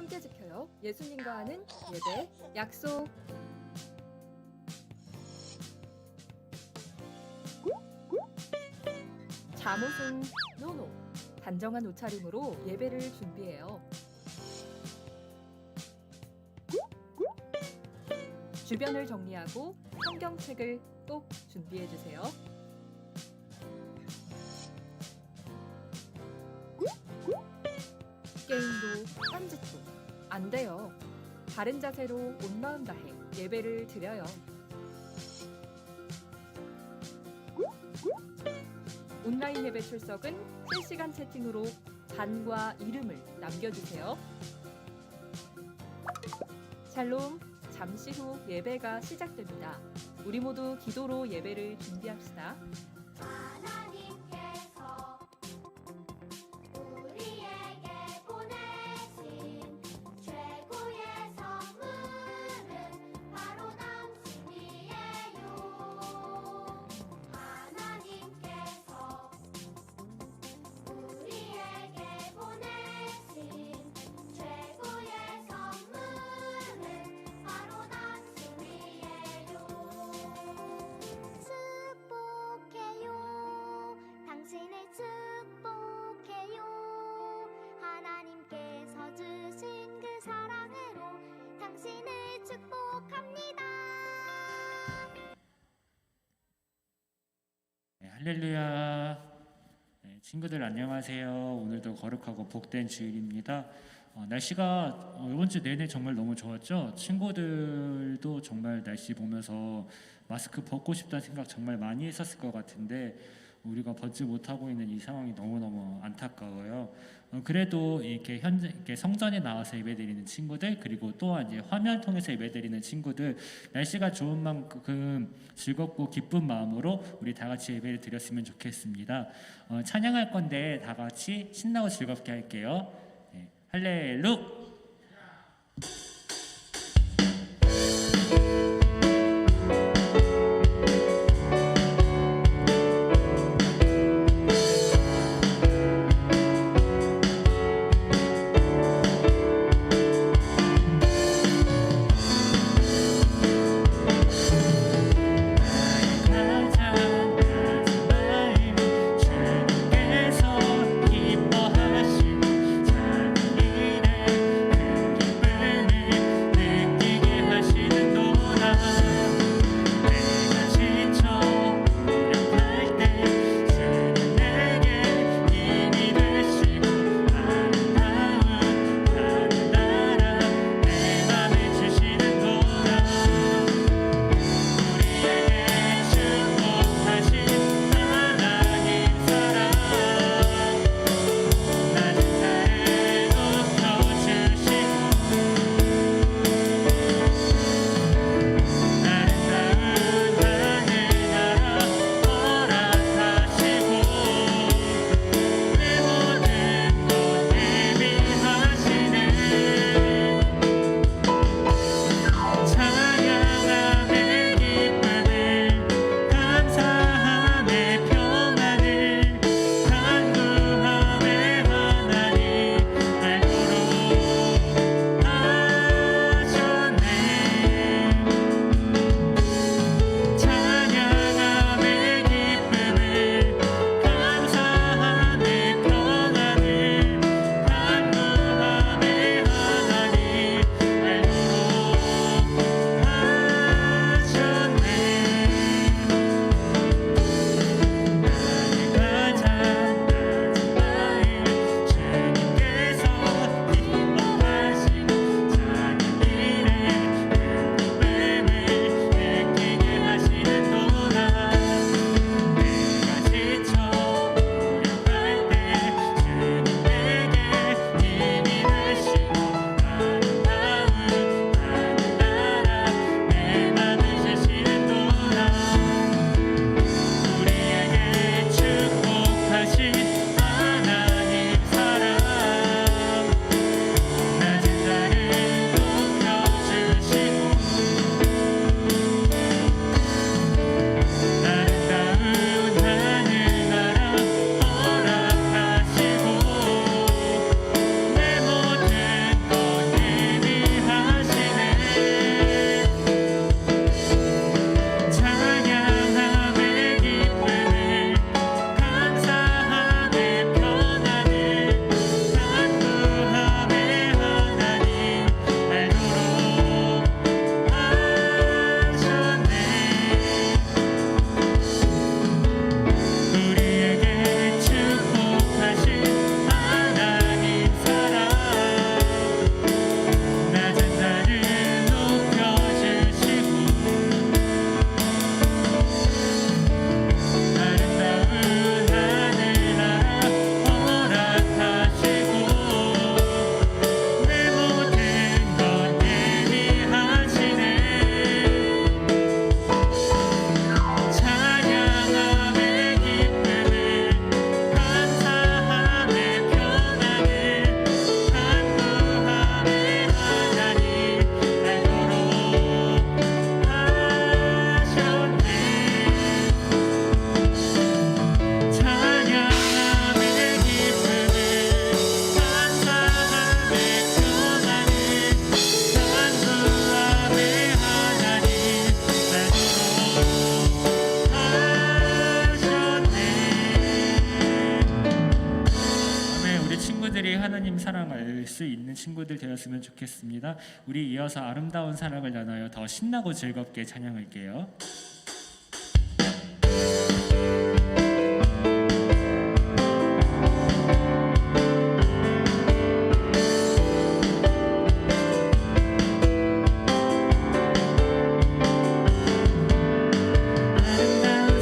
함께 지켜요. 예수님과 하는 예배 약속. 잠옷은 노노. 단정한 옷차림으로 예배를 준비해요. 주변을 정리하고 성경책을 꼭 준비해 주세요. 게임도 딴짓도 안 돼요. 바른 자세로 온 마음 다해 예배를 드려요. 온라인 예배 출석은 실시간 채팅으로 잔과 이름을 남겨주세요. 샬롬, 잠시 후 예배가 시작됩니다. 우리 모두 기도로 예배를 준비합시다. 하나님께서 우리에게 보내신 최고의 선물은 바로 당신이에요. 하나님께서 우리에게 보내신 최고의 선물은 바로 당신이에요. 축복해요. 당신을 축복해요. 하나님께서 주신 그 사랑으로 당신을 축복합니다. 네, 할렐루야. 네, 친구들 안녕하세요. 오늘도 거룩하고 복된 주일입니다. 날씨가 이번 주 내내 정말 너무 좋았죠. 친구들도 정말 날씨 보면서 마스크 벗고 싶다는 생각 정말 많이 했었을 것 같은데 우리가 벗지 못하고 있는 이 상황이 너무너무 안타까워요. 그래도 이렇게 현재 이렇게 성전에 나와서 예배드리는 친구들, 그리고 또한 이제 화면 통해서 예배드리는 친구들, 날씨가 좋은 만큼 즐겁고 기쁜 마음으로 우리 다 같이 예배를 드렸으면 좋겠습니다. 찬양할 건데 다 같이 신나고 즐겁게 할게요. 네, 할렐루. 기뻐하신 자기 일에 그 기쁨을 친구들이 하나님 사랑을 알 수 있는 친구들 되었으면 좋겠습니다. 우리 이어서 아름다운 사랑을 나눠요. 더 신나고 즐겁게 찬양할게요. 아름다운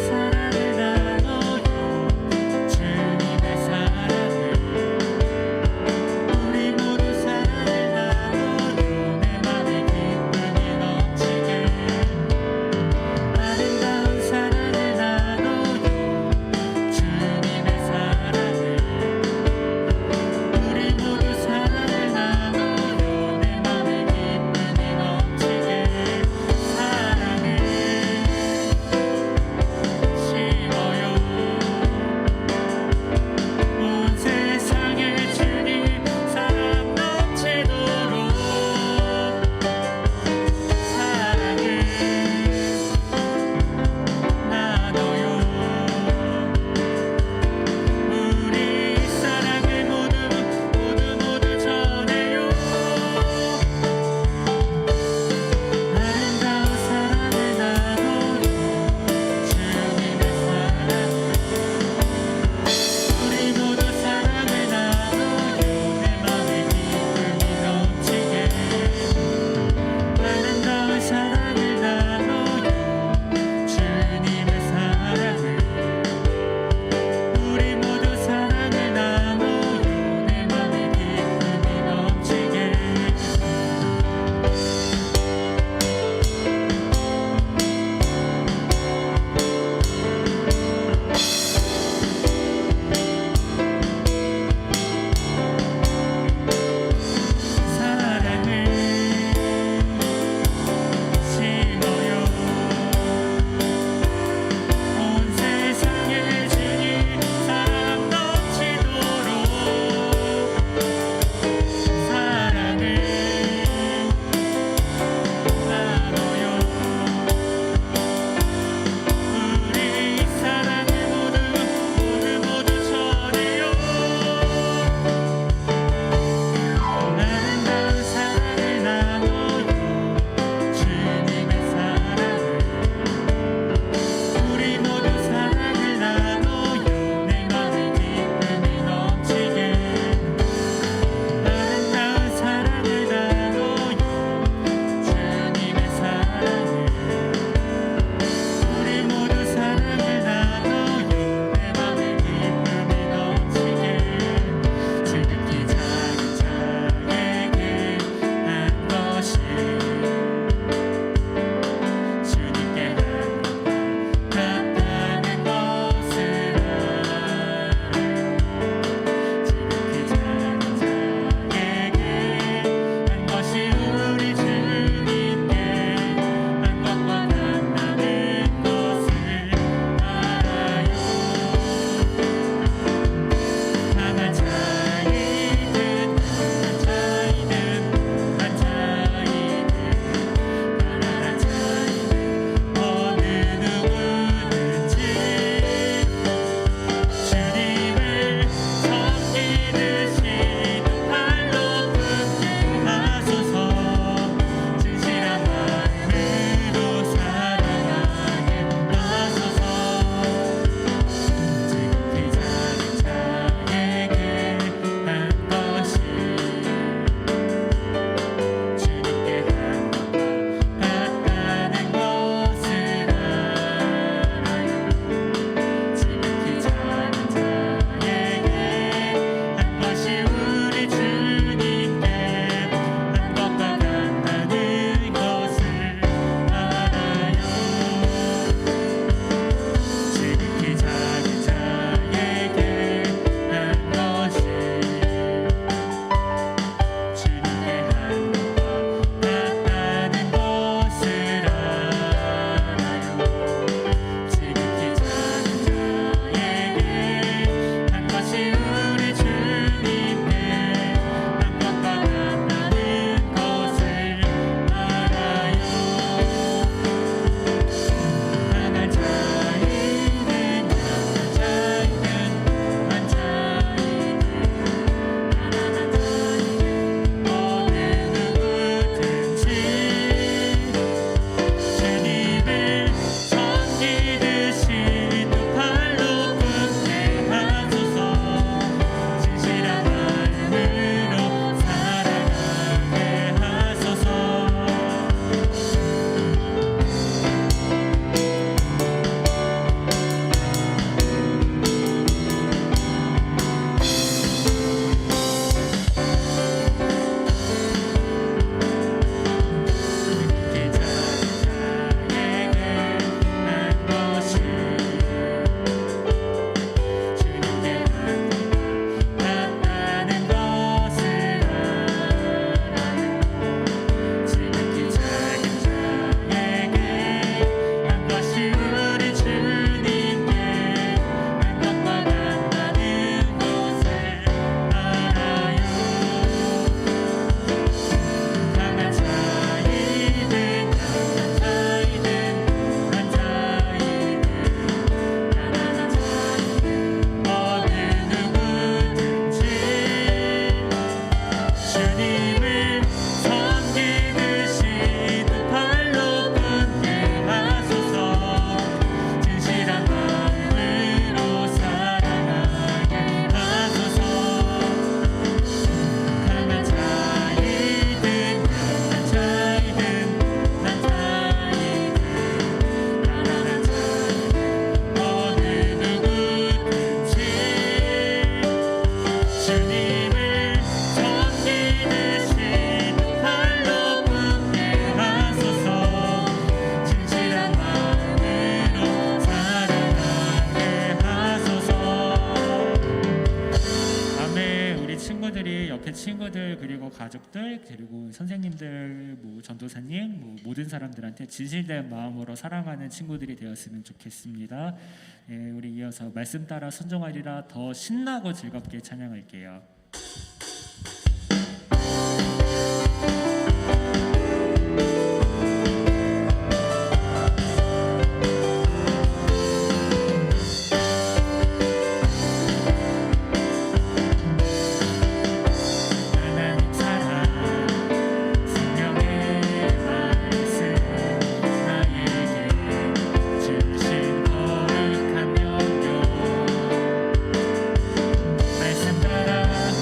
우리 옆에 친구들 그리고 가족들 그리고 선생님들 뭐 전도사님 뭐 모든 사람들한테 진실된 마음으로 사랑하는 친구들이 되었으면 좋겠습니다. 예, 우리 이어서 말씀 따라 순종하리라 더 신나고 즐겁게 찬양할게요. 말씀 따라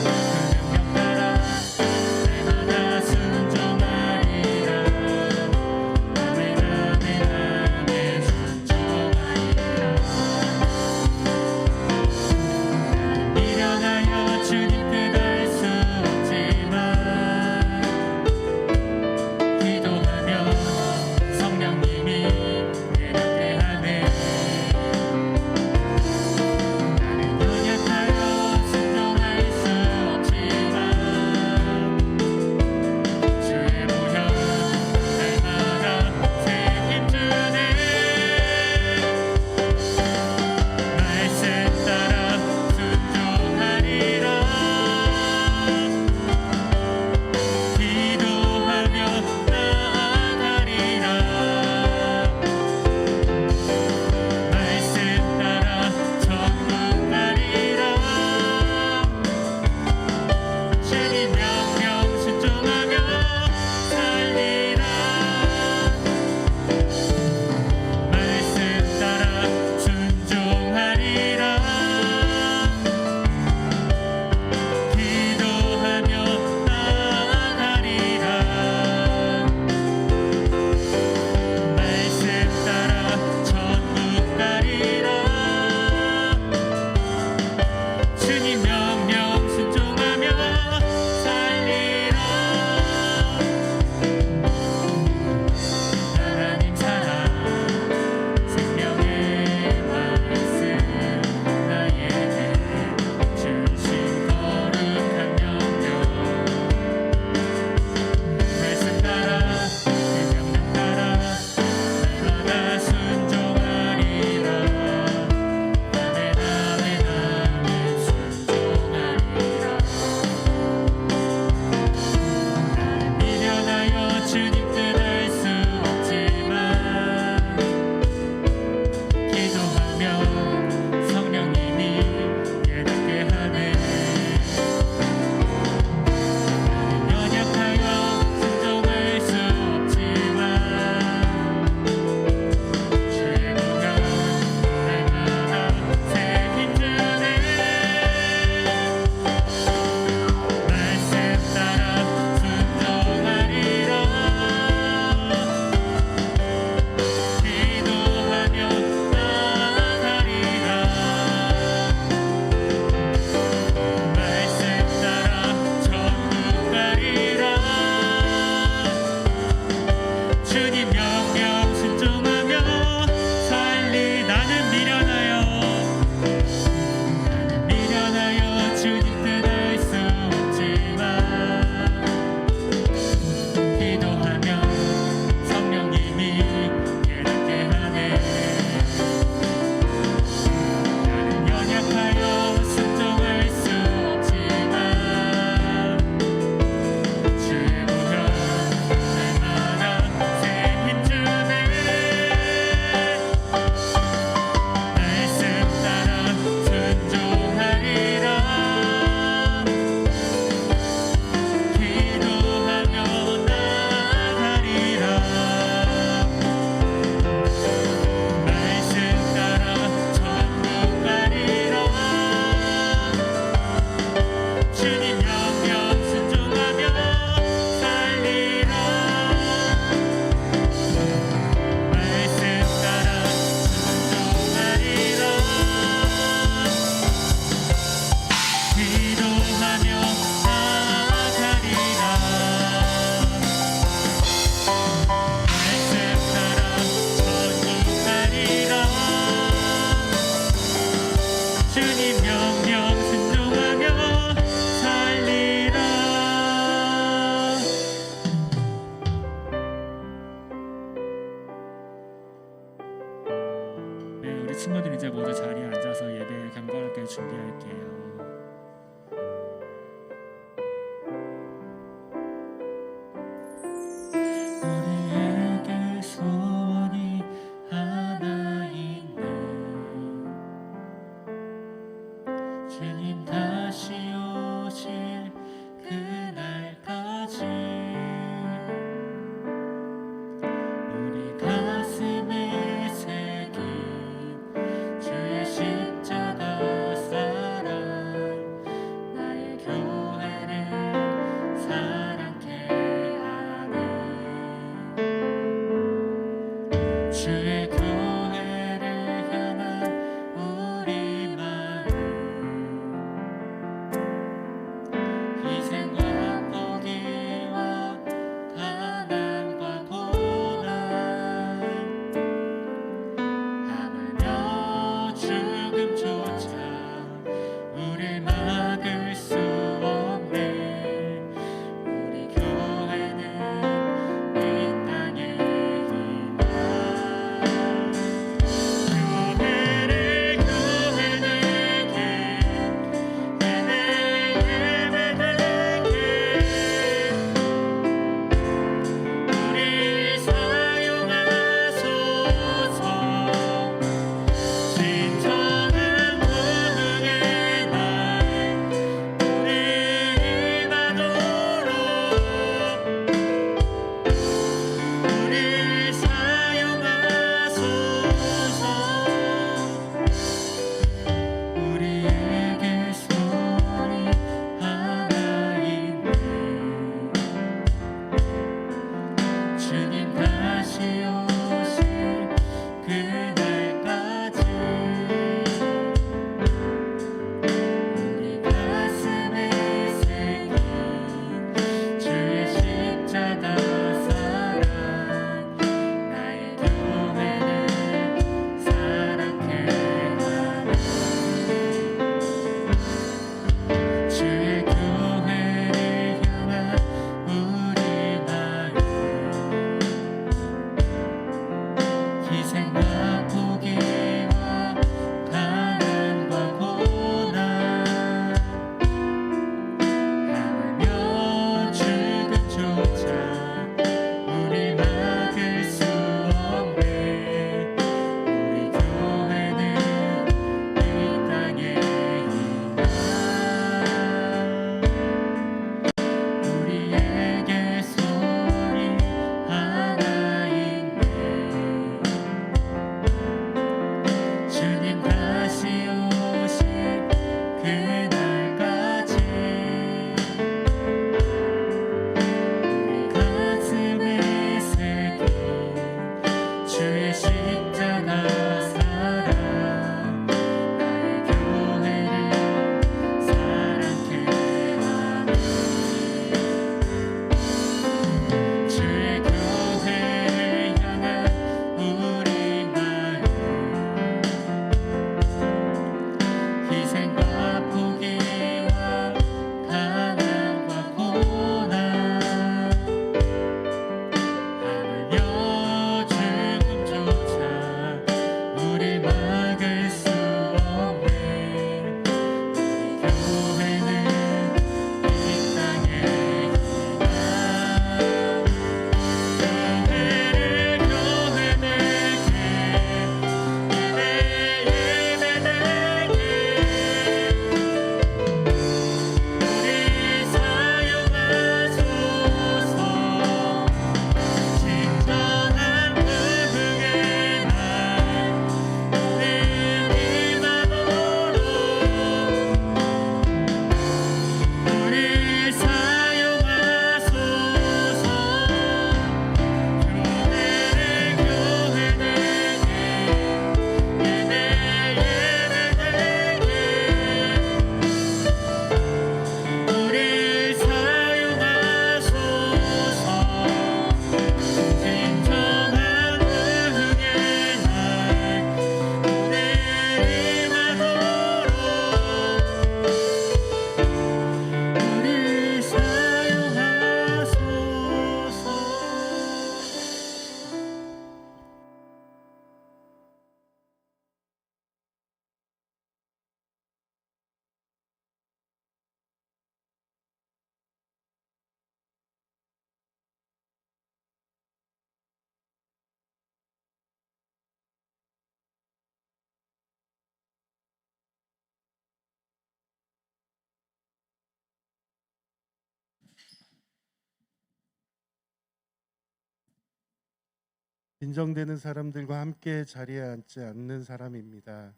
빈정되는 사람들과 함께 자리에 앉지 않는 사람입니다.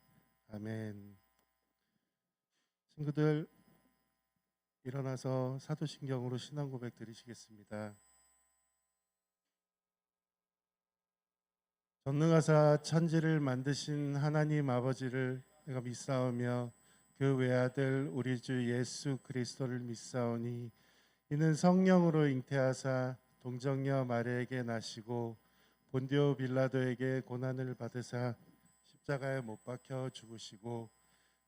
아멘. 친구들 일어나서 사도신경으로 신앙 고백 드리시겠습니다. 전능하사 천지를 만드신 하나님 아버지를 내가 믿사오며 그 외아들 우리 주 예수 그리스도를 믿사오니 이는 성령으로 잉태하사 동정녀 마리아에게 나시고 본디오 빌라도에게 고난을 받으사 십자가에 못 박혀 죽으시고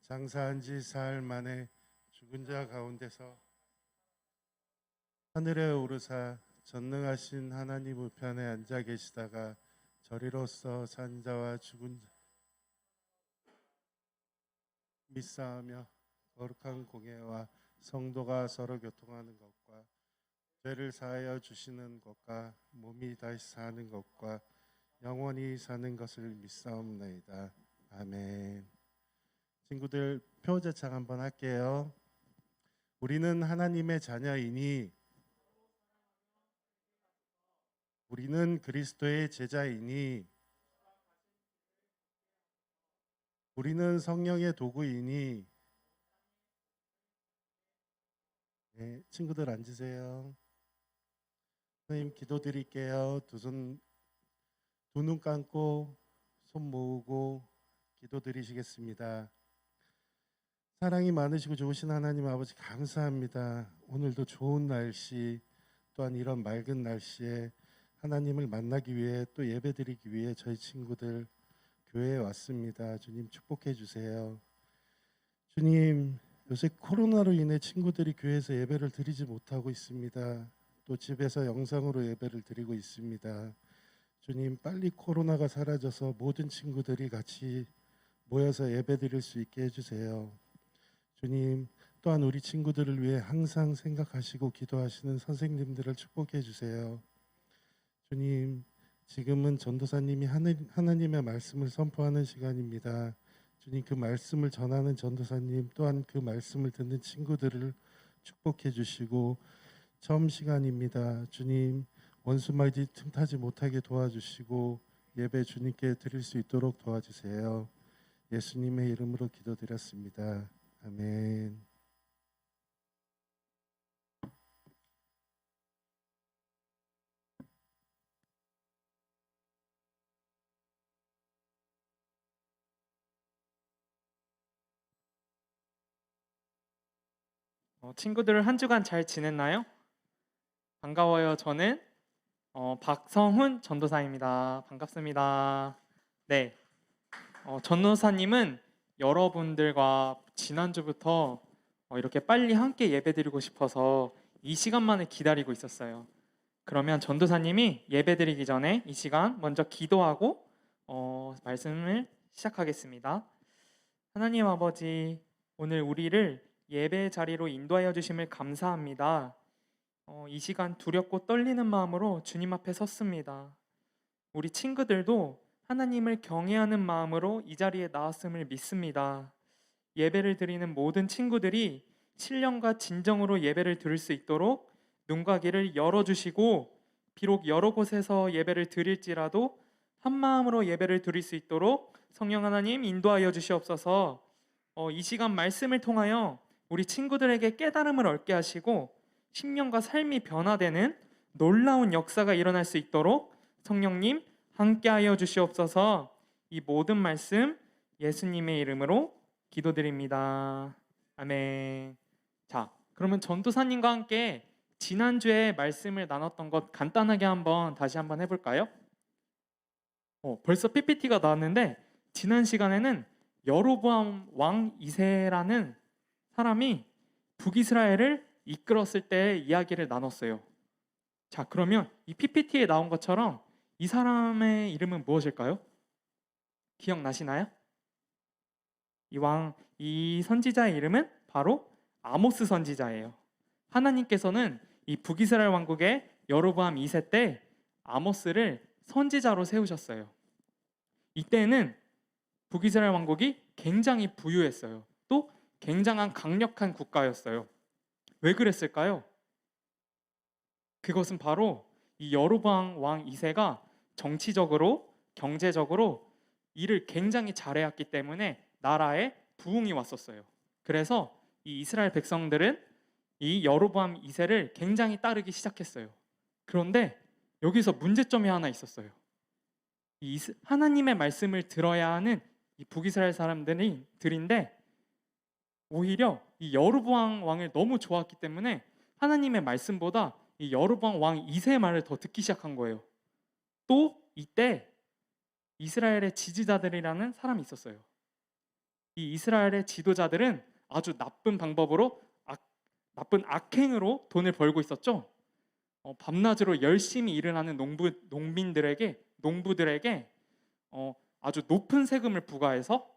장사한 지 사흘 만에 죽은 자 가운데서 하늘에 오르사 전능하신 하나님 우편에 앉아 계시다가 저리로서 산 자와 죽은 자 믿사하며 거룩한 공예와 성도가 서로 교통하는 것과 죄를 사하여 주시는 것과 몸이 다시 사는 것과 영원히 사는 것을 믿사옵나이다. 아멘. 친구들 표제창 한번 할게요. 우리는 하나님의 자녀이니 우리는 그리스도의 제자이니 우리는 성령의 도구이니. 네, 친구들 앉으세요. 선생님 기도드릴게요. 두 눈 감고 손 모으고 기도드리시겠습니다. 사랑이 많으시고 좋으신 하나님 아버지 감사합니다. 오늘도 좋은 날씨 또한 이런 맑은 날씨에 하나님을 만나기 위해 또 예배드리기 위해 저희 친구들 교회에 왔습니다. 주님 축복해 주세요. 주님 요새 코로나로 인해 친구들이 교회에서 예배를 드리지 못하고 있습니다. 또 집에서 영상으로 예배를 드리고 있습니다. 주님 빨리 코로나가 사라져서 모든 친구들이 같이 모여서 예배 드릴 수 있게 해주세요. 주님 또한 우리 친구들을 위해 항상 생각하시고 기도하시는 선생님들을 축복해 주세요. 주님 지금은 전도사님이 하나님의 말씀을 선포하는 시간입니다. 주님 그 말씀을 전하는 전도사님 또한 그 말씀을 듣는 친구들을 축복해 주시고 처음 시간입니다. 주님 원수말이 틈타지 못하게 도와주시고 예배 주님께 드릴 수 있도록 도와주세요. 예수님의 이름으로 기도드렸습니다. 아멘. 친구들 한 주간 잘 지냈나요? 반가워요. 저는 박성훈 전도사입니다. 반갑습니다. 네, 전도사님은 여러분들과 지난주부터 이렇게 빨리 함께 예배드리고 싶어서 이 시간만을 기다리고 있었어요. 그러면 전도사님이 예배드리기 전에 이 시간 먼저 기도하고 말씀을 시작하겠습니다. 하나님 아버지, 오늘 우리를 예배 자리로 인도하여 주심을 감사합니다. 이 시간 두렵고 떨리는 마음으로 주님 앞에 섰습니다. 우리 친구들도 하나님을 경외하는 마음으로 이 자리에 나왔음을 믿습니다. 예배를 드리는 모든 친구들이 신령과 진정으로 예배를 드릴 수 있도록 눈과 귀를 열어주시고 비록 여러 곳에서 예배를 드릴지라도 한 마음으로 예배를 드릴 수 있도록 성령 하나님 인도하여 주시옵소서. 이 시간 말씀을 통하여 우리 친구들에게 깨달음을 얻게 하시고 심령과 삶이 변화되는 놀라운 역사가 일어날 수 있도록 성령님 함께하여 주시옵소서. 이 모든 말씀 예수님의 이름으로 기도드립니다. 아멘. 자, 그러면 전도사님과 함께 지난주에 말씀을 나눴던 것 간단하게 다시 한번 해볼까요? 벌써 PPT가 나왔는데 지난 시간에는 여로보암 왕 2세라는 사람이 북이스라엘을 이끌었을 때 이야기를 나눴어요. 자, 그러면 이 PPT에 나온 것처럼 이 사람의 이름은 무엇일까요? 기억나시나요? 이 선지자의 이름은 바로 아모스 선지자예요. 하나님께서는 이 북이스라엘 왕국의 여로보암 2세 때 아모스를 선지자로 세우셨어요. 이때는 북이스라엘 왕국이 굉장히 부유했어요. 또 굉장한 강력한 국가였어요. 왜 그랬을까요? 그것은 바로 이 여로보암 왕 2세가 정치적으로, 경제적으로 일을 굉장히 잘해왔기 때문에 나라에 부흥이 왔었어요. 그래서 이 이스라엘 백성들은 이 여로보암 2세를 굉장히 따르기 시작했어요. 그런데 여기서 문제점이 하나 있었어요. 하나님의 말씀을 들어야 하는 이 북이스라엘 사람들인데 오히려 이 여로보암 왕을 너무 좋아했기 때문에 하나님의 말씀보다 이 여로보암 왕 2세의 말을 더 듣기 시작한 거예요. 또 이때 이스라엘의 지지자들이라는 사람이 있었어요. 이 이스라엘의 지도자들은 아주 나쁜 방법으로 나쁜 악행으로 돈을 벌고 있었죠. 밤낮으로 열심히 일을 하는 농부들에게 아주 높은 세금을 부과해서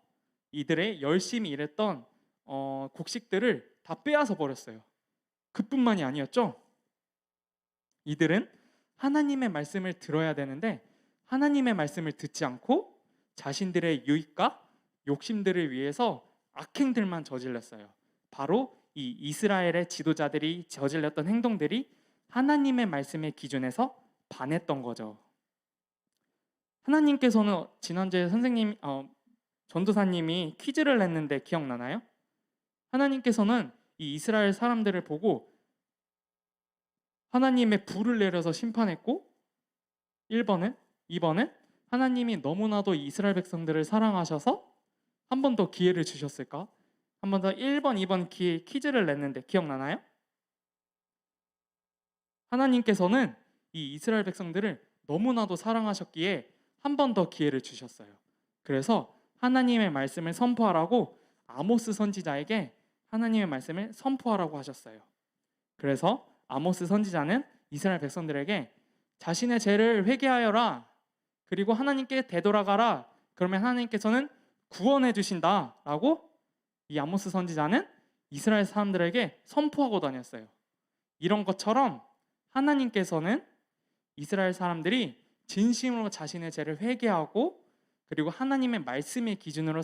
이들의 열심히 일했던 곡식들을 다 빼앗아 버렸어요. 그뿐만이 아니었죠. 이들은 하나님의 말씀을 들어야 되는데 하나님의 말씀을 듣지 않고 자신들의 유익과 욕심들을 위해서 악행들만 저질렀어요. 바로 이 이스라엘의 지도자들이 저질렀던 행동들이 하나님의 말씀의 기준에서 반했던 거죠. 하나님께서는 지난주에 전도사님이 퀴즈를 냈는데 기억나나요? 하나님께서는 이 이스라엘 사람들을 보고 하나님의 불을 내려서 심판했고 1번은 2번은 하나님이 너무나도 이스라엘 백성들을 사랑하셔서 한 번 더 기회를 주셨을까? 한 번 더 1번, 2번 퀴즈를 냈는데 기억나나요? 하나님께서는 이 이스라엘 백성들을 너무나도 사랑하셨기에 한 번 더 기회를 주셨어요. 그래서 하나님의 말씀을 선포하라고 아모스 선지자에게 하나님의 말씀을 선포하라고 하셨어요. 그래서 아모스 선지자는 이스라엘 백성들에게 자신의 죄를 회개하여라. 그리고 하나님께 되돌아가라. 그러면 하나님께서는 구원해 주신다라고 이 아모스 선지자는 이스라엘 사람들에게 선포하고 다녔어요. 이런 것처럼 하나님께서는 이스라엘 사람들이 진심으로 자신의 죄를 회개하고 그리고 하나님의 말씀의 기준으로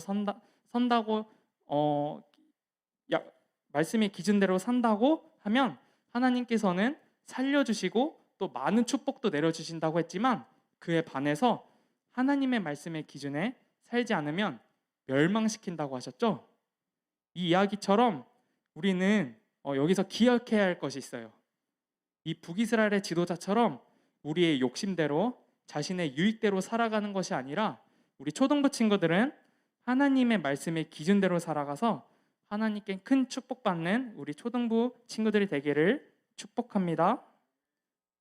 말씀의 기준대로 산다고 하면 하나님께서는 살려주시고 또 많은 축복도 내려주신다고 했지만 그에 반해서 하나님의 말씀의 기준에 살지 않으면 멸망시킨다고 하셨죠. 이 이야기처럼 우리는 여기서 기억해야 할 것이 있어요. 이 북이스라엘의 지도자처럼 우리의 욕심대로 자신의 유익대로 살아가는 것이 아니라 우리 초등부 친구들은 하나님의 말씀의 기준대로 살아가서 하나님께 큰 축복받는 우리 초등부 친구들이 되기를 축복합니다.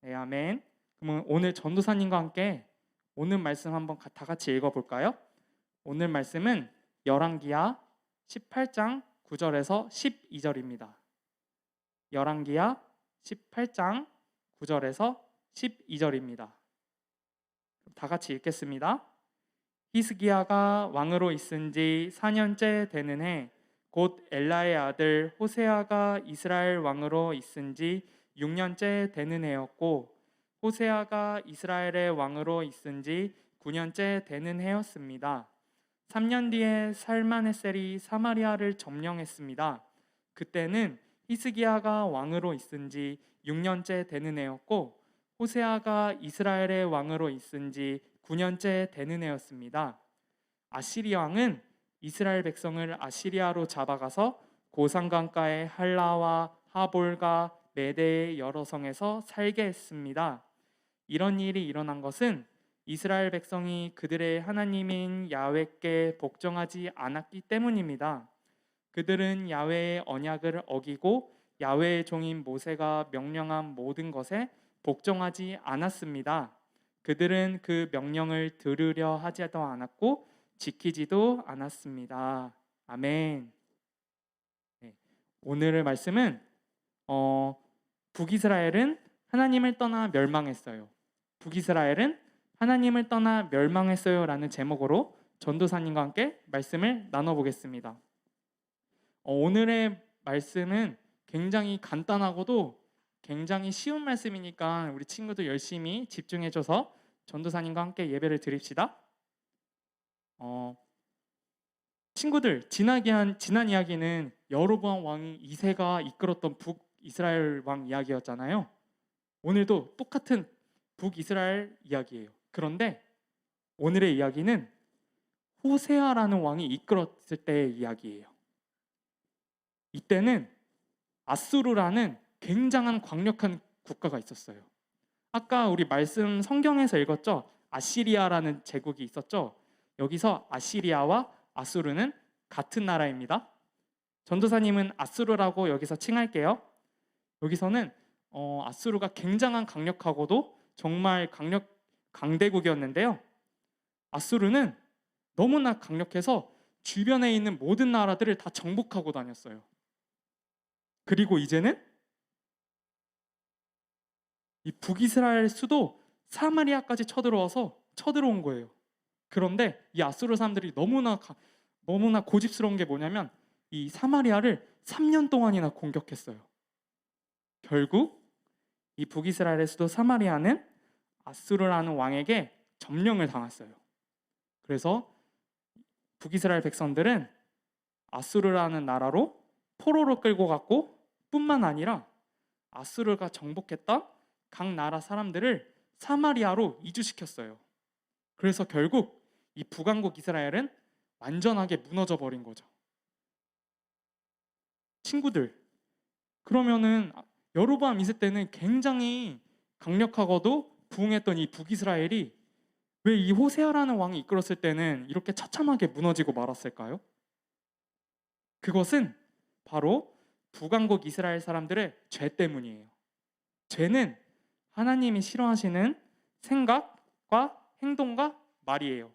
네, 아멘. 그러면 오늘 전도사님과 함께 오늘 말씀 한번 다 같이 읽어볼까요? 오늘 말씀은 열왕기하 18장 9절에서 12절입니다. 열왕기하 18장 9절에서 12절입니다. 다 같이 읽겠습니다. 히스기야가 왕으로 있은 지 4년째 되는 해 곧 엘라의 아들 호세아가 이스라엘 왕으로 있은 지 6년째 되는 해였고 호세아가 이스라엘의 왕으로 있은 지 9년째 되는 해였습니다. 3년 뒤에 살만에셀이 사마리아를 점령했습니다. 그때는 히스기야가 왕으로 있은 지 6년째 되는 해였고 호세아가 이스라엘의 왕으로 있은 지 9년째 되는 해였습니다. 아시리아 왕은 이스라엘 백성을 아시리아로 잡아가서 고산강가의 할라와 하볼과 메대의 여러 성에서 살게 했습니다. 이런 일이 일어난 것은 이스라엘 백성이 그들의 하나님인 야훼께 복종하지 않았기 때문입니다. 그들은 야훼의 언약을 어기고 야훼의 종인 모세가 명령한 모든 것에 복종하지 않았습니다. 그들은 그 명령을 들으려 하지도 않았고 지키지도 않았습니다. 아멘. 네, 오늘의 말씀은 북이스라엘은 하나님을 떠나 멸망했어요. 북이스라엘은 하나님을 떠나 멸망했어요 라는 제목으로 전도사님과 함께 말씀을 나눠보겠습니다. 오늘의 말씀은 굉장히 간단하고도 굉장히 쉬운 말씀이니까 우리 친구들 열심히 집중해줘서 전도사님과 함께 예배를 드립시다. 친구들 지난 이야기는 여로보암 왕이 2세가 이끌었던 북이스라엘 왕 이야기였잖아요. 오늘도 똑같은 북이스라엘 이야기예요. 그런데 오늘의 이야기는 호세아라는 왕이 이끌었을 때의 이야기예요. 이때는 아수르라는 굉장한 강력한 국가가 있었어요. 아까 우리 말씀 성경에서 읽었죠? 아시리아라는 제국이 있었죠? 여기서 아시리아와 아수르는 같은 나라입니다. 전도사님은 아수르라고 여기서 칭할게요. 여기서는 아수르가 굉장한 강력하고도 정말 강대국이었는데요. 아수르는 너무나 강력해서 주변에 있는 모든 나라들을 다 정복하고 다녔어요. 그리고 이제는 이 북이스라엘 수도 사마리아까지 쳐들어온 거예요. 그런데 이 아수르 사람들이 너무나 고집스러운 게 뭐냐면 이 사마리아를 3년 동안이나 공격했어요. 결국 이 북이스라엘의 수도 사마리아는 아수르라는 왕에게 점령을 당했어요. 그래서 북이스라엘 백성들은 아수르라는 나라로 포로로 끌고 갔고 뿐만 아니라 아수르가 정복했던 각 나라 사람들을 사마리아로 이주시켰어요. 그래서 결국 이 북왕국 이스라엘은 완전하게 무너져 버린 거죠. 친구들, 그러면은 여로보암 2세 때는 굉장히 강력하고도 부흥했던 이 북이스라엘이 왜 이 호세아라는 왕이 이끌었을 때는 이렇게 처참하게 무너지고 말았을까요? 그것은 바로 북왕국 이스라엘 사람들의 죄 때문이에요. 죄는 하나님이 싫어하시는 생각과 행동과 말이에요.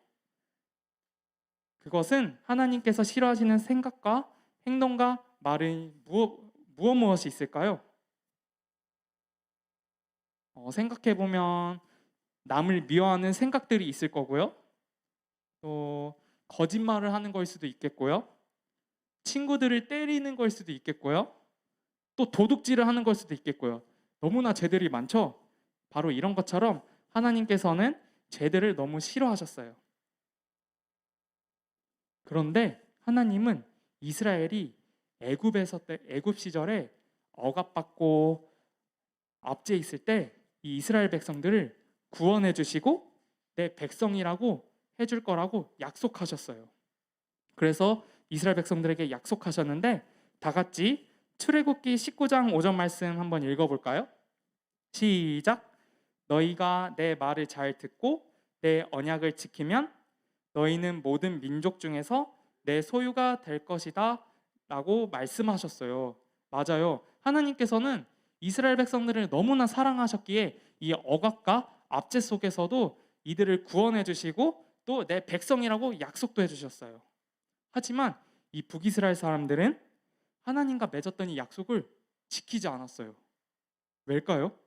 그것은 하나님께서 싫어하시는 생각과 행동과 말은 무엇이 있을까요? 생각해보면 남을 미워하는 생각들이 있을 거고요. 또 거짓말을 하는 걸 수도 있겠고요. 친구들을 때리는 걸 수도 있겠고요. 또 도둑질을 하는 걸 수도 있겠고요. 너무나 죄들이 많죠? 바로 이런 것처럼 하나님께서는 죄들을 너무 싫어하셨어요. 그런데 하나님은 이스라엘이 애굽 시절에 억압받고 압제에 있을 때 이 이스라엘 백성들을 구원해 주시고 내 백성이라고 해줄 거라고 약속하셨어요. 그래서 이스라엘 백성들에게 약속하셨는데 다 같이 출애굽기 19장 5절 말씀 한번 읽어볼까요? 시작! 너희가 내 말을 잘 듣고 내 언약을 지키면 너희는 모든 민족 중에서 내 소유가 될 것이다 라고 말씀하셨어요. 맞아요. 하나님께서는 이스라엘 백성들을 너무나 사랑하셨기에 이 억압과 압제 속에서도 이들을 구원해 주시고 또 내 백성이라고 약속도 해주셨어요. 하지만 이 북이스라엘 사람들은 하나님과 맺었던 이 약속을 지키지 않았어요. 왜일까요?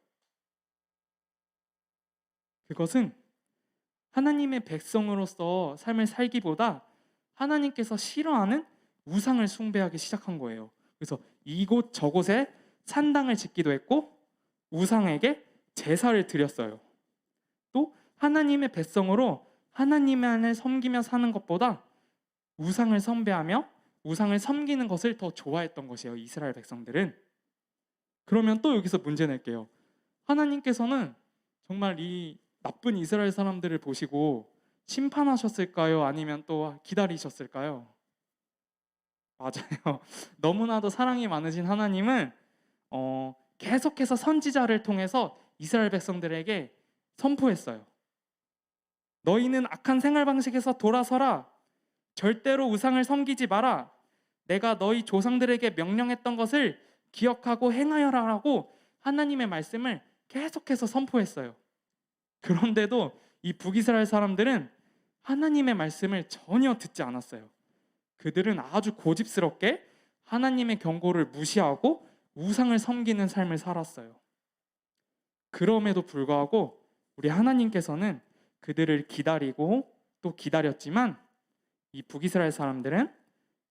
그것은 하나님의 백성으로서 삶을 살기보다 하나님께서 싫어하는 우상을 숭배하기 시작한 거예요. 그래서 이곳 저곳에 산당을 짓기도 했고 우상에게 제사를 드렸어요. 또 하나님의 백성으로 하나님만을 섬기며 사는 것보다 우상을 숭배하며 우상을 섬기는 것을 더 좋아했던 것이에요. 이스라엘 백성들은. 그러면 또 여기서 문제 낼게요. 하나님께서는 정말 이 나쁜 이스라엘 사람들을 보시고 심판하셨을까요? 아니면 또 기다리셨을까요? 맞아요. 너무나도 사랑이 많으신 하나님은 계속해서 선지자를 통해서 이스라엘 백성들에게 선포했어요. 너희는 악한 생활 방식에서 돌아서라. 절대로 우상을 섬기지 마라. 내가 너희 조상들에게 명령했던 것을 기억하고 행하여라라고 하나님의 말씀을 계속해서 선포했어요. 그런데도 이 북이스라엘 사람들은 하나님의 말씀을 전혀 듣지 않았어요. 그들은 아주 고집스럽게 하나님의 경고를 무시하고 우상을 섬기는 삶을 살았어요. 그럼에도 불구하고 우리 하나님께서는 그들을 기다리고 또 기다렸지만 이 북이스라엘 사람들은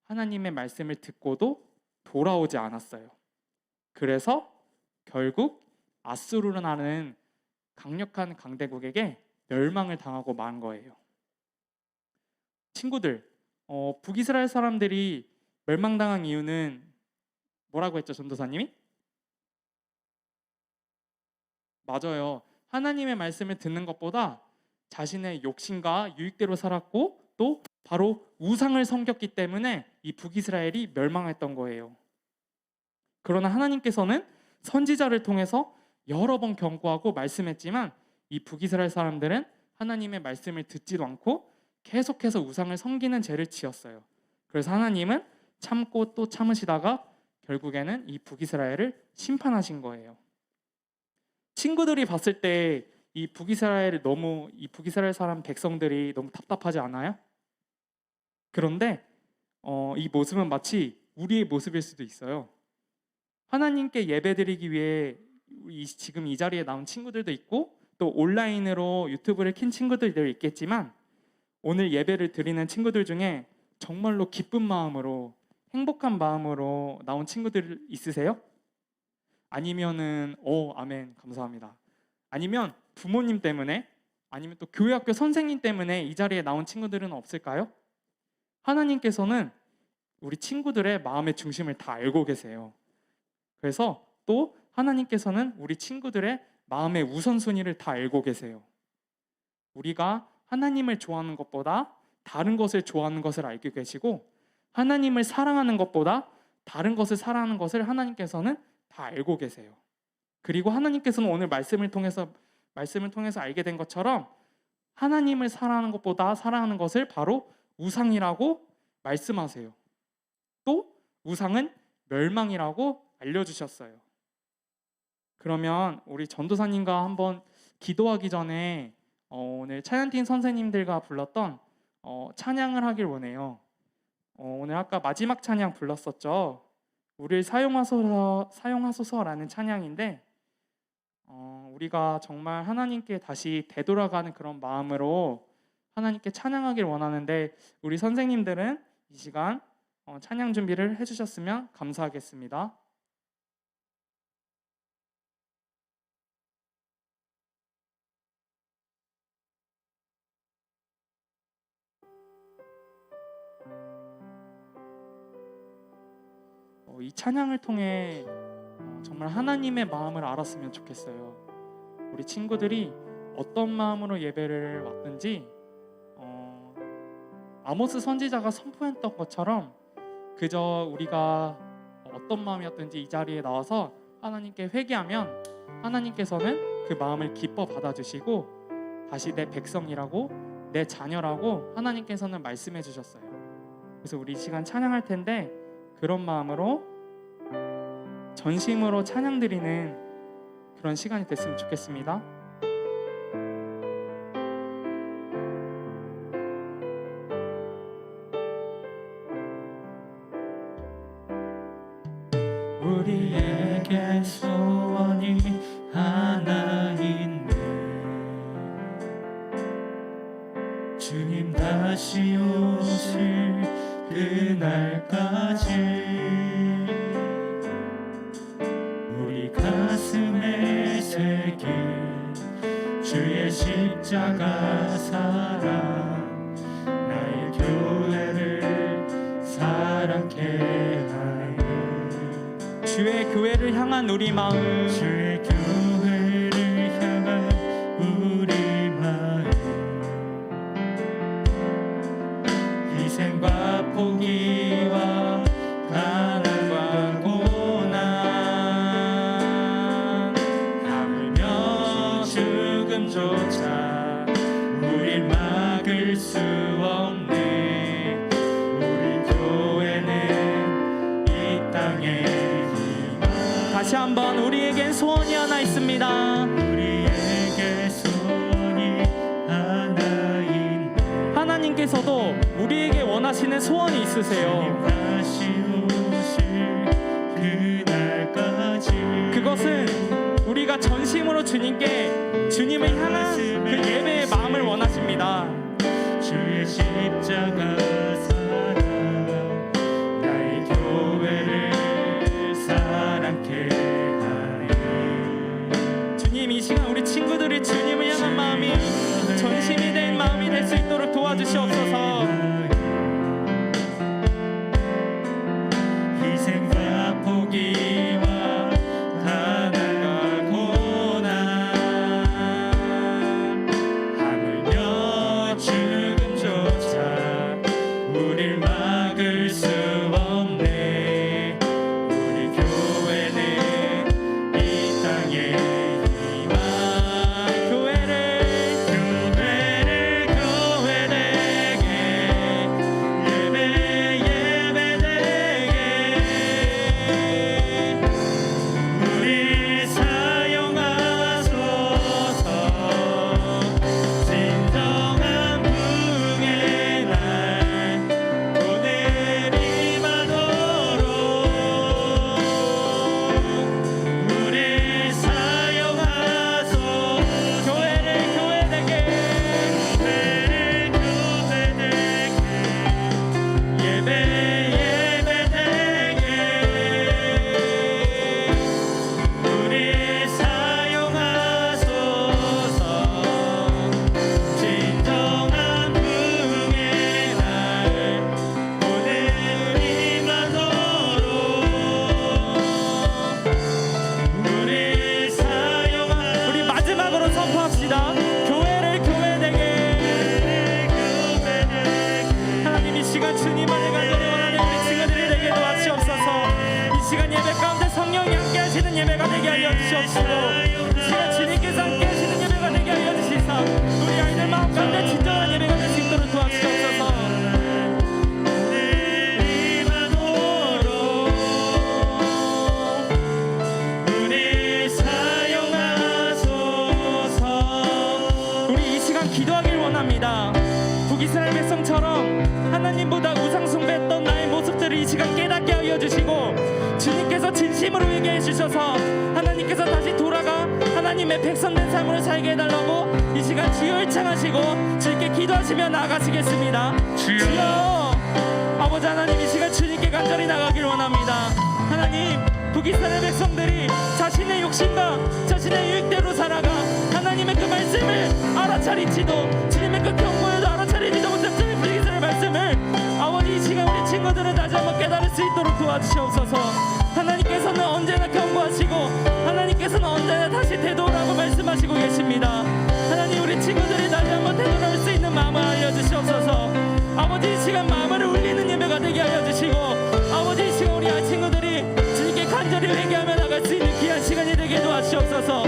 하나님의 말씀을 듣고도 돌아오지 않았어요. 그래서 결국 아수르라는 강력한 강대국에게 멸망을 당하고 만 거예요. 친구들, 북이스라엘 사람들이 멸망당한 이유는 뭐라고 했죠, 전도사님이? 맞아요. 하나님의 말씀을 듣는 것보다 자신의 욕심과 유익대로 살았고 또 바로 우상을 섬겼기 때문에 이 북이스라엘이 멸망했던 거예요. 그러나 하나님께서는 선지자를 통해서 여러 번 경고하고 말씀했지만 이 북이스라엘 사람들은 하나님의 말씀을 듣지도 않고 계속해서 우상을 섬기는 죄를 지었어요. 그래서 하나님은 참고 또 참으시다가 결국에는 이 북이스라엘을 심판하신 거예요. 친구들이 봤을 때 이 북이스라엘 사람 백성들이 너무 답답하지 않아요? 그런데 이 모습은 마치 우리의 모습일 수도 있어요. 하나님께 예배드리기 위해 지금 이 자리에 나온 친구들도 있고 또 온라인으로 유튜브를 킨 친구들도 있겠지만 오늘 예배를 드리는 친구들 중에 정말로 기쁜 마음으로 행복한 마음으로 나온 친구들 있으세요? 아니면은 아멘 감사합니다. 아니면 부모님 때문에 아니면 또 교회 학교 선생님 때문에 이 자리에 나온 친구들은 없을까요? 하나님께서는 우리 친구들의 마음의 중심을 다 알고 계세요. 그래서 또 하나님께서는 우리 친구들의 마음의 우선순위를 다 알고 계세요. 우리가 하나님을 좋아하는 것보다 다른 것을 좋아하는 것을 알고 계시고 하나님을 사랑하는 것보다 다른 것을 사랑하는 것을 하나님께서는 다 알고 계세요. 그리고 하나님께서는 오늘 말씀을 통해서 알게 된 것처럼 하나님을 사랑하는 것보다 사랑하는 것을 바로 우상이라고 말씀하세요. 또 우상은 멸망이라고 알려주셨어요. 그러면 우리 전도사님과 한번 기도하기 전에 오늘 찬양팀 선생님들과 불렀던 찬양을 하길 원해요. 오늘 아까 마지막 찬양 불렀었죠. 우리를 사용하소서라는 찬양인데 우리가 정말 하나님께 다시 되돌아가는 그런 마음으로 하나님께 찬양하길 원하는데 우리 선생님들은 이 시간 찬양 준비를 해주셨으면 감사하겠습니다. 이 찬양을 통해 정말 하나님의 마음을 알았으면 좋겠어요. 우리 친구들이 어떤 마음으로 예배를 왔든지 아모스 선지자가 선포했던 것처럼 그저 우리가 어떤 마음이었든지 이 자리에 나와서 하나님께 회개하면 하나님께서는 그 마음을 기뻐 받아주시고 다시 내 백성이라고 내 자녀라고 하나님께서는 말씀해 주셨어요. 그래서 우리 이 시간 찬양할 텐데 그런 마음으로 전심으로 찬양 드리는 그런 시간이 됐으면 좋겠습니다. 우리에게 소원이 하나 있네. 주님 다시 오실 그날까지 우리 가슴에 새긴 주의 십자가 사랑 나의 교회를 사랑케 하여 주의 교회를 향한 우리 마음 주의 교회를 향한 우리 마음 희생과 포기와 가난과 고난 하물며 죽음조차 우릴 막을 수 없네. 우리 교회는 이 땅에 다시 한번 우리에겐 소원이 하나 있습니다. 우리에게 소원이 하나 있네. 하나님께서도 우리에게 원하시는 소원이 있으세요. 다시 오실 그날까지 그것은 우리가 전심으로 주님을 향한 그 예배의 마음을 원하십니다. 주의 십자가 사랑 나의 교회를 사랑케 하리. 주님 이 시간 우리 친구들이 주님을 향한 마음이 전심이 된 마음이 될 수 있도록 도와주시옵소서. 희생과 포기와 가난과 고난 하물며 하여 주시옵시고 이 시간 주님께서 함께 하시는 예배가 되게 하여 주시사 우리 아이들 마음 가운데 진정한 예배가 될 수 있도록 도와주시옵소서. 우리 이 시간 기도하길 원합니다. 북이스라엘 백성처럼 하나님보다 우상 숭배했던 나의 모습들을 이 시간 깨닫게 하여 주시고 주님께서 진심으로 회개해 주셔서 하나님께서 다시 돌아가 하나님의 백성된 삶으로 살게 해달라고 이 시간 주여 일창하시고 주님께 기도하시며 나아가시겠습니다. 주여 아버지 하나님 이 시간 주님께 간절히 나가길 원합니다. 하나님 북이스라엘 백성들이 자신의 욕심과 자신의 유익대로 살아가 하나님의 그 말씀을 알아차리지도 주님의 그 경고에도 알아차리지도 못했던 북이스라엘 말씀을 아버지 이 시간 우리 친구들은 다시 한번 깨달을 수 있도록 도와주시옵소서. 하나님께서는 언제나 경고하시고 하나님께서는 언제나 다시 되돌아라고 말씀하시고 계십니다. 하나님 우리 친구들이 다시 한번 되돌아올 수 있는 마음을 알려주시옵소서. 아버지 이 시간 마음을 울리는 예배가 되게 하여 주시고 아버지 이 시간 우리 친구들이 주님께 간절히 회개하며 나갈 수 있는 귀한 시간이 되게 도와주시옵소서.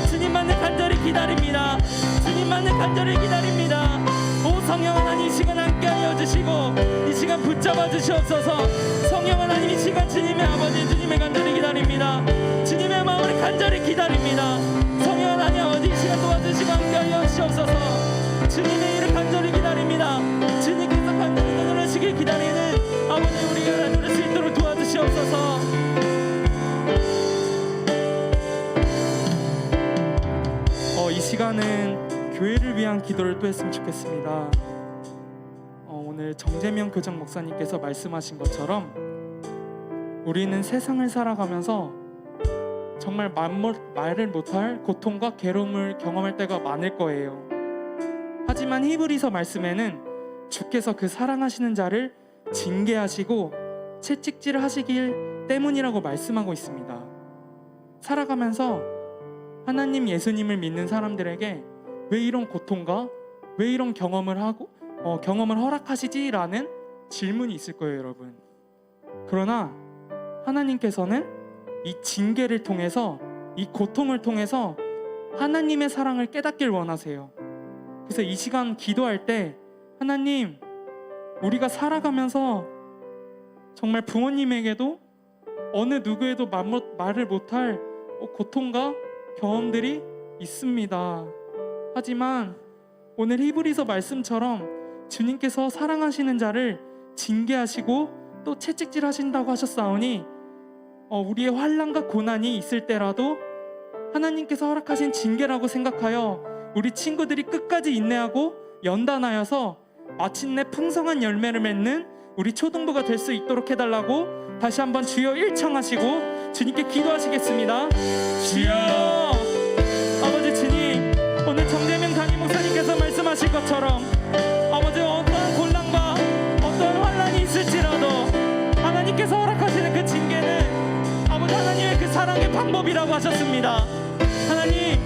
주님만을 간절히 기다립니다. 주님만을 간절히 기다립니다. 오 성령 하나님 이 시간 함께 하여 주시고 이 시간 붙잡아 주시옵소서. 성령 하나님 이 시간 주님의 아버지 주님의 간절히 기다립니다. 주님의 마음을 간절히 기다립니다. 성령 하나님 아버지 이 시간 도와주시고 함께 하여 주시옵소서. 주님의 일을 간절히 기다립니다. 주님께서 간절히 도전하시길 기다리는 아버지 우리가 누릴 수 있도록 도와주시옵소서. 이 시간은 교회를 위한 기도를 또 했으면 좋겠습니다. 오늘 정재명 교장 목사님께서 말씀하신 것처럼 우리는 세상을 살아가면서 정말 말을 못할 고통과 괴로움을 경험할 때가 많을 거예요. 하지만 히브리서 말씀에는 주께서 그 사랑하시는 자를 징계하시고 채찍질 하시길 때문이라고 말씀하고 있습니다. 살아가면서 하나님 예수님을 믿는 사람들에게 왜 이런 고통과 왜 이런 경험을 허락하시지라는 질문이 있을 거예요, 여러분. 그러나 하나님께서는 이 징계를 통해서 이 고통을 통해서 하나님의 사랑을 깨닫길 원하세요. 그래서 이 시간 기도할 때 하나님 우리가 살아가면서 정말 부모님에게도 어느 누구에도 말을 못할 고통과 경험들이 있습니다. 하지만 오늘 히브리서 말씀처럼 주님께서 사랑하시는 자를 징계하시고 또 채찍질하신다고 하셨사오니 우리의 환난과 고난이 있을 때라도 하나님께서 허락하신 징계라고 생각하여 우리 친구들이 끝까지 인내하고 연단하여서 마침내 풍성한 열매를 맺는 우리 초등부가 될 수 있도록 해달라고 다시 한번 주여 일청하시고 주님께 기도하시겠습니다. 주여 아버지 주님 오늘 정재명 담임 목사님께서 말씀하신 것처럼 아버지 어떠한 곤란과 어떠한 환난이 있을지라도 하나님께서 허락하시는 그 징계는 아버지 하나님의 그 사랑의 방법이라고 하셨습니다. 하나님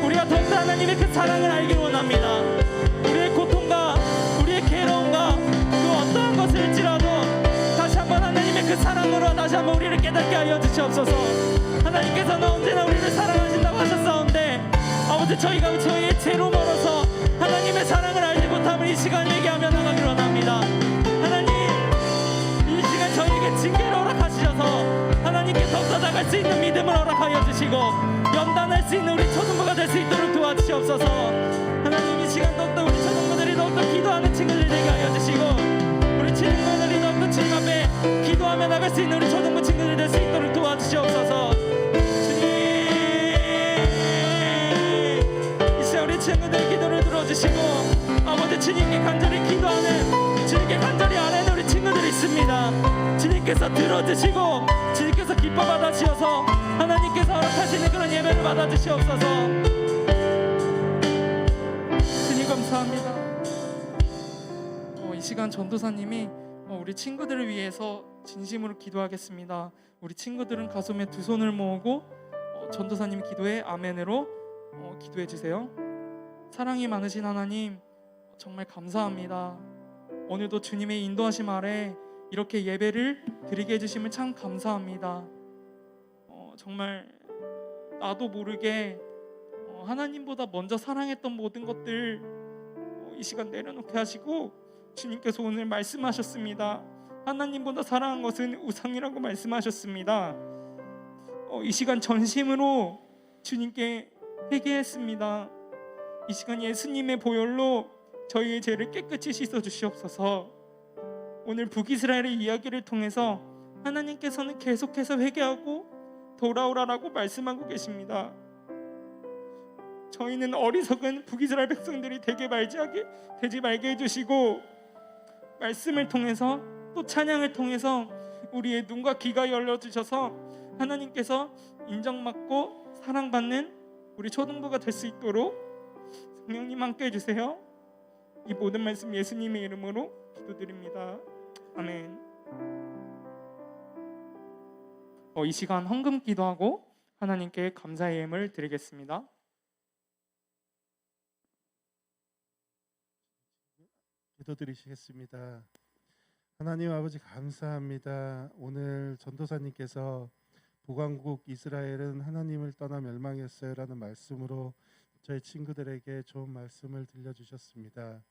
우리가 더욱더 하나님의 그 사랑을 알길 원합니다. 우리의 고통과 우리의 괴로움과 그 어떠한 것일지라도 다시 한번 하나님의 그 사랑으로 다시 한번 우리를 깨닫게 하여 주시옵소서. 하나님께서는 언제나 우리를 사랑하신다고 하셨사온데 아버지 저희가 저희의 죄로 멀어서 하나님의 사랑을 알지 못함을 이 시간 얘기하며 나가길 원합니다. 하나님 이 시간 저희에게 징계를 허락하시셔서 하나님께 더욱더 나갈 수 있는 믿음을 허락하여 주시고 연단할 수 있는 우리 초등부가 될 수 있도록 도와주시옵소서. 하나님 이 시간 더욱더 우리 초등부들이 더욱더 기도하는 친구들 되게 하여 주시고 우리 친구들이 더욱더 주님 앞에 기도하며 나갈 수 있는 우리 초등부 친구들 될 수 있도록 도와주시옵소서. 주님 이 시간 우리 친구들 기도를 들어주시고 아버지 주님께 간절히 기도하는 주님께 간절히 아뢰는 우리 친구들이 있습니다. 주님께서 들어주시고 주님께서 기뻐 받아주셔서 하나님께서 허락하시는 그런 예배를 받아주시옵소서. 주님 감사합니다. 이 시간 전도사님이 우리 친구들을 위해서 진심으로 기도하겠습니다. 우리 친구들은 가슴에 두 손을 모으고 전도사님 기도에 아멘으로 기도해 주세요. 사랑이 많으신 하나님 정말 감사합니다. 오늘도 주님의 인도하심 아래 이렇게 예배를 드리게 해주심을 참 감사합니다. 정말 나도 모르게 하나님보다 먼저 사랑했던 모든 것들 이 시간 내려놓게 하시고, 주님께서 오늘 말씀하셨습니다. 하나님보다 사랑한 것은 우상이라고 말씀하셨습니다. 이 시간 전심으로 주님께 회개했습니다. 이 시간 예수님의 보혈로 저희의 죄를 깨끗이 씻어 주시옵소서. 오늘 북이스라엘의 이야기를 통해서 하나님께서는 계속해서 회개하고 돌아오라라고 말씀하고 계십니다. 저희는 어리석은 북이스라엘 백성들이 되지 말게 해주시고, 말씀을 통해서 또 찬양을 통해서 우리의 눈과 귀가 열려주셔서 하나님께서 인정받고 사랑받는 우리 초등부가 될 수 있도록 성령님 함께 해주세요. 이 모든 말씀 예수님의 이름으로 기도드립니다. 아멘. 이 시간 헌금 기도하고 하나님께 감사의 예물 드리겠습니다. 기도드리시겠습니다. 하나님 아버지 감사합니다. 오늘 전도사님께서 보강국 이스라엘은 하나님을 떠나 멸망했어요라는 말씀으로 저희 친구들에게 좋은 말씀을 들려주셨습니다.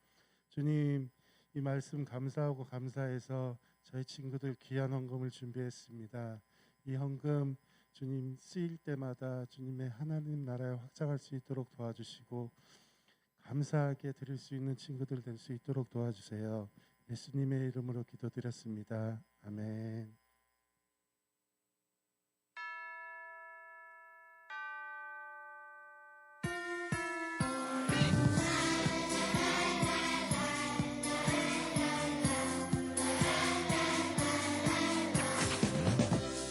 주님, 이 말씀 감사하고 감사해서 저희 친구들 귀한 헌금을 준비했습니다. 이 헌금 주님 쓰일 때마다 주님의 하나님 나라에 확장할 수 있도록 도와주시고 감사하게 드릴 수 있는 친구들 될 수 있도록 도와주세요. 예수님의 이름으로 기도드렸습니다. 아멘.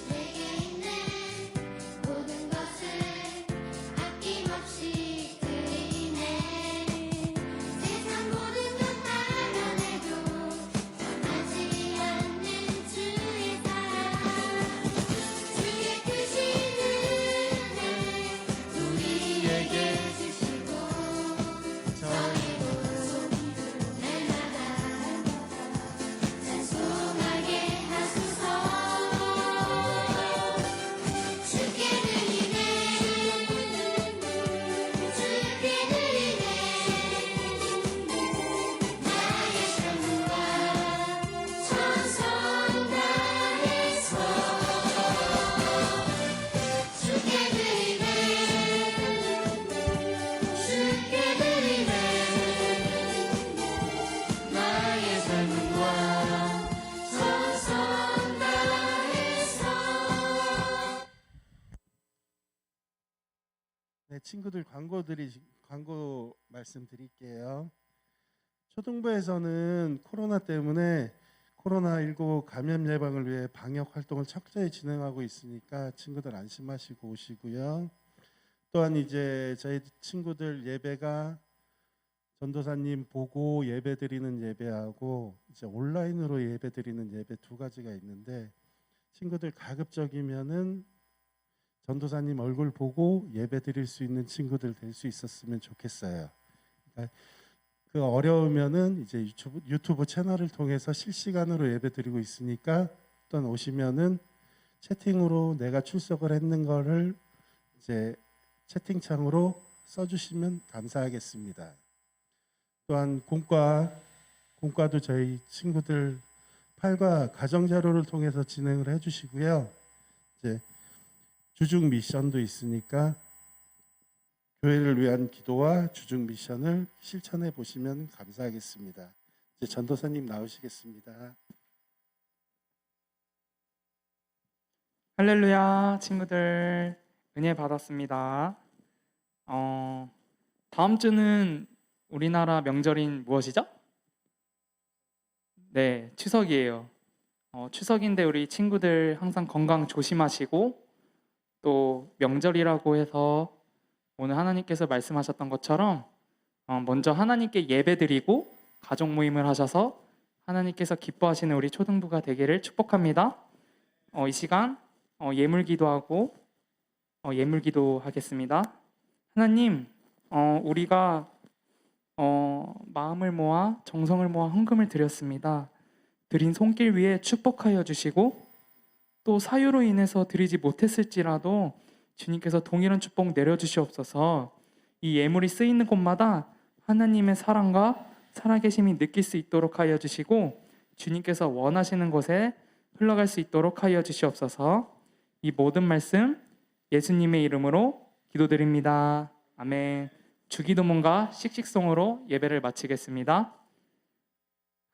내게 있는 모든 것을 아낌없이 드리네. 세상 모든 것 나눠내도 변하지 않는 주의 사랑, 주의 크신 은혜 우리에게 주시고 저희도 날마다 찬송하게 하소서. 주께 드리네, 주께 드리네, 나의 삶과 천성 다해서. 주께 드리네, 주께 드리네, 나의 삶과 천성 다해서. 네, 친구들 광고 말씀드릴게요. 초등부에서는 코로나 때문에 코로나19 감염 예방을 위해 방역 활동을 철저히 진행하고 있으니까 친구들 안심하시고 오시고요. 또한 이제 저희 친구들 예배가 전도사님 보고 예배 드리는 예배하고 이제 온라인으로 예배 드리는 예배 두 가지가 있는데 친구들 가급적이면은 전도사님 얼굴 보고 예배 드릴 수 있는 친구들 될 수 있었으면 좋겠어요. 그러니까 그 어려우면은 이제 유튜브 채널을 통해서 실시간으로 예배 드리고 있으니까 또한 오시면은 채팅으로 내가 출석을 했는 거를 이제 채팅창으로 써주시면 감사하겠습니다. 또한 공과도 저희 친구들 팔과 가정 자료를 통해서 진행을 해주시고요. 이제 주중 미션도 있으니까 교회를 위한 기도와 주중 미션을 실천해 보시면 감사하겠습니다. 이제 전도사님 나오시겠습니다. 할렐루야, 친구들 은혜 받았습니다. 다음 주는 우리나라 명절인 무엇이죠? 네, 추석이에요. 추석인데 우리 친구들 항상 건강 조심하시고, 또 명절이라고 해서 오늘 하나님께서 말씀하셨던 것처럼 먼저 하나님께 예배드리고 가족 모임을 하셔서 하나님께서 기뻐하시는 우리 초등부가 되기를 축복합니다. 이 시간 예물 기도하고 예물 기도하겠습니다. 하나님, 우리가 마음을 모아 정성을 모아 헌금을 드렸습니다. 드린 손길 위에 축복하여 주시고, 또 사유로 인해서 드리지 못했을지라도 주님께서 동일한 축복 내려주시옵소서. 이 예물이 쓰이는 곳마다 하나님의 사랑과 살아계심이 느낄 수 있도록 하여 주시고 주님께서 원하시는 곳에 흘러갈 수 있도록 하여 주시옵소서. 이 모든 말씀 예수님의 이름으로 기도드립니다. 아멘. 주기도문과 씩씩송으로 예배를 마치겠습니다.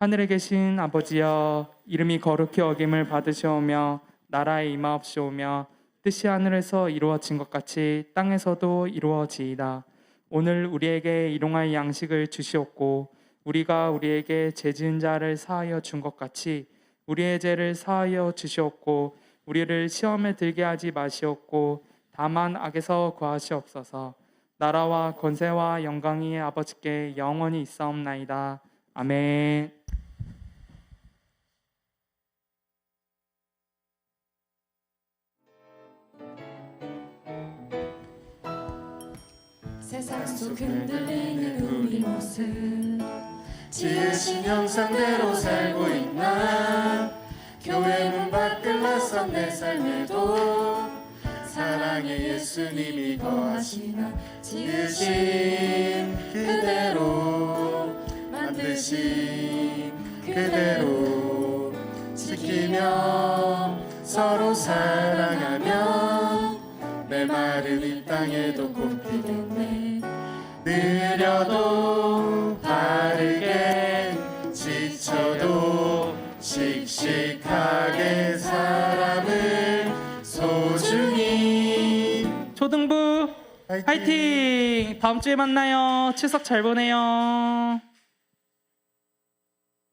하늘에 계신 아버지여, 이름이 거룩히 여김을 받으시오며 나라에 임하옵시오며 뜻이 하늘에서 이루어진 것 같이 땅에서도 이루어지이다. 오늘 우리에게 일용할 양식을 주시옵고 우리가 우리에게 죄 지은 자를 사하여 준 것 같이 우리의 죄를 사하여 주시옵고 우리를 시험에 들게 하지 마시옵고 다만 악에서 구하시옵소서. 나라와 권세와 영광이 아버지께 영원히 있사옵나이다. 아멘. 세상 속 흔들리는 우리 모습 지으신 형상대로 살고 있나? 교회 문 밖을 나선 내 삶에도 사랑의 예수님이 거하시나? 지으신 그대로 만드신 그대로 지키며 서로 사랑하며 내 말은 이 땅에도 꽃피겠네. 느려도 바르게 지쳐도 씩씩하게 사람을 소중히. 초등부 화이팅! 다음 주에 만나요. 추석 잘 보내요.